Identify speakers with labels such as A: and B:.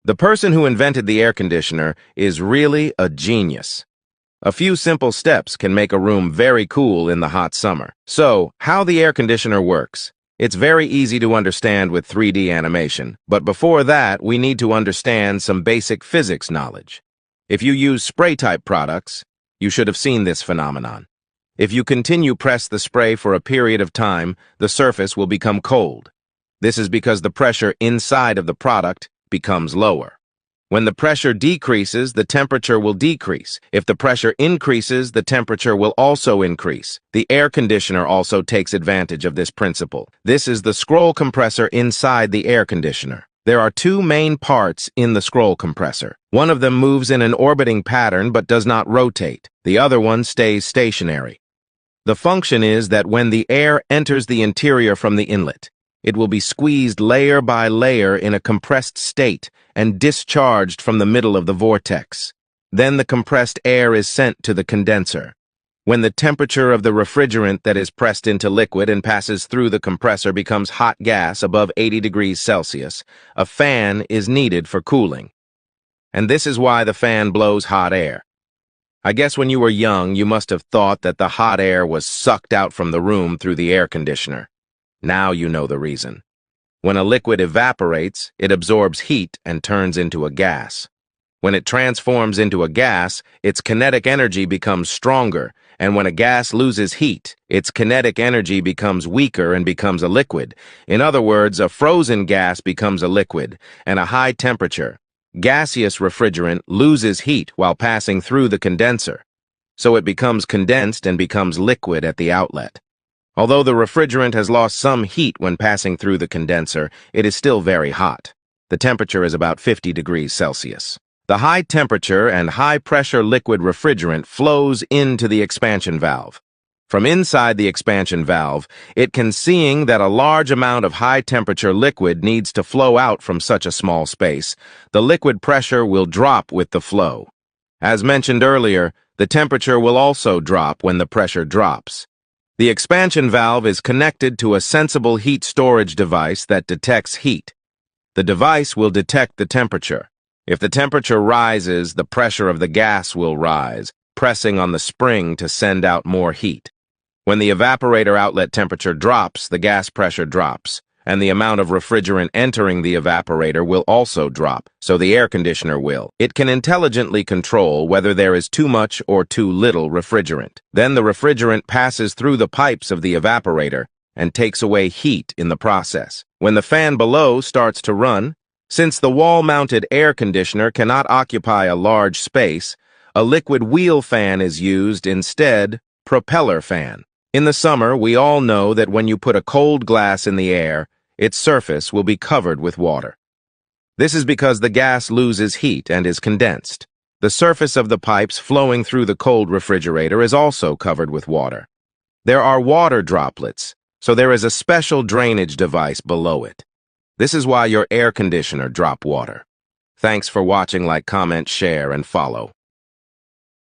A: The person who invented the air conditioner is really a genius. A few simple steps can make a room very cool in the hot summer. So, how the air conditioner works. It's very easy to understand with 3D animation, but before that, we need to understand some basic physics knowledge. If you use spray-type products, you should have seen this phenomenon. If you continue press the spray for a period of time, the surface will become cold. This is because the pressure inside of the product becomes lower. When the pressure decreases, the temperature will decrease. If the pressure increases, the temperature will also increase. The air conditioner also takes advantage of this principle. This is the scroll compressor inside the air conditioner. There are two main parts in the scroll compressor. One of them moves in an orbiting pattern but does not rotate. The other one stays stationary. The function is that when the air enters the interior from the inlet, it will be squeezed layer by layer in a compressed state and discharged from the middle of the vortex. Then the compressed air is sent to the condenser. When the temperature of the refrigerant that is pressed into liquid and passes through the compressor becomes hot gas above 80 degrees Celsius, a fan is needed for cooling. And this is why the fan blows hot air. I guess when you were young, you must have thought that the hot air was sucked out from the room through the air conditioner. Now you know the reason. When a liquid evaporates, it absorbs heat and turns into a gas. When it transforms into a gas, its kinetic energy becomes stronger, and when a gas loses heat, its kinetic energy becomes weaker and becomes a liquid. In other words, a frozen gas becomes a liquid, and a high temperature, gaseous refrigerant loses heat while passing through the condenser, so it becomes condensed and becomes liquid at the outlet. Although the refrigerant has lost some heat when passing through the condenser, it is still very hot. The temperature is about 50 degrees Celsius. The high temperature and high pressure liquid refrigerant flows into the expansion valve. From inside the expansion valve, it can see that a large amount of high temperature liquid needs to flow out from such a small space. The liquid pressure will drop with the flow. As mentioned earlier, the temperature will also drop when the pressure drops. The expansion valve is connected to a sensible heat storage device that detects heat. The device will detect the temperature. If the temperature rises, the pressure of the gas will rise, pressing on the spring to send out more heat. When the evaporator outlet temperature drops, the gas pressure drops, and the amount of refrigerant entering the evaporator will also drop, so the air conditioner will. It can intelligently control whether there is too much or too little refrigerant. Then the refrigerant passes through the pipes of the evaporator and takes away heat in the process. When the fan below starts to run, since the wall-mounted air conditioner cannot occupy a large space, a liquid wheel fan is used instead, propeller fan. In the summer, we all know that when you put a cold glass in the air, its surface will be covered with water. This is because the gas loses heat and is condensed. The surface of the pipes flowing through the cold refrigerator is also covered with water. There are water droplets, so there is a special drainage device below it. This is why your air conditioner drops water. Thanks for watching. Like, comment, share, and follow.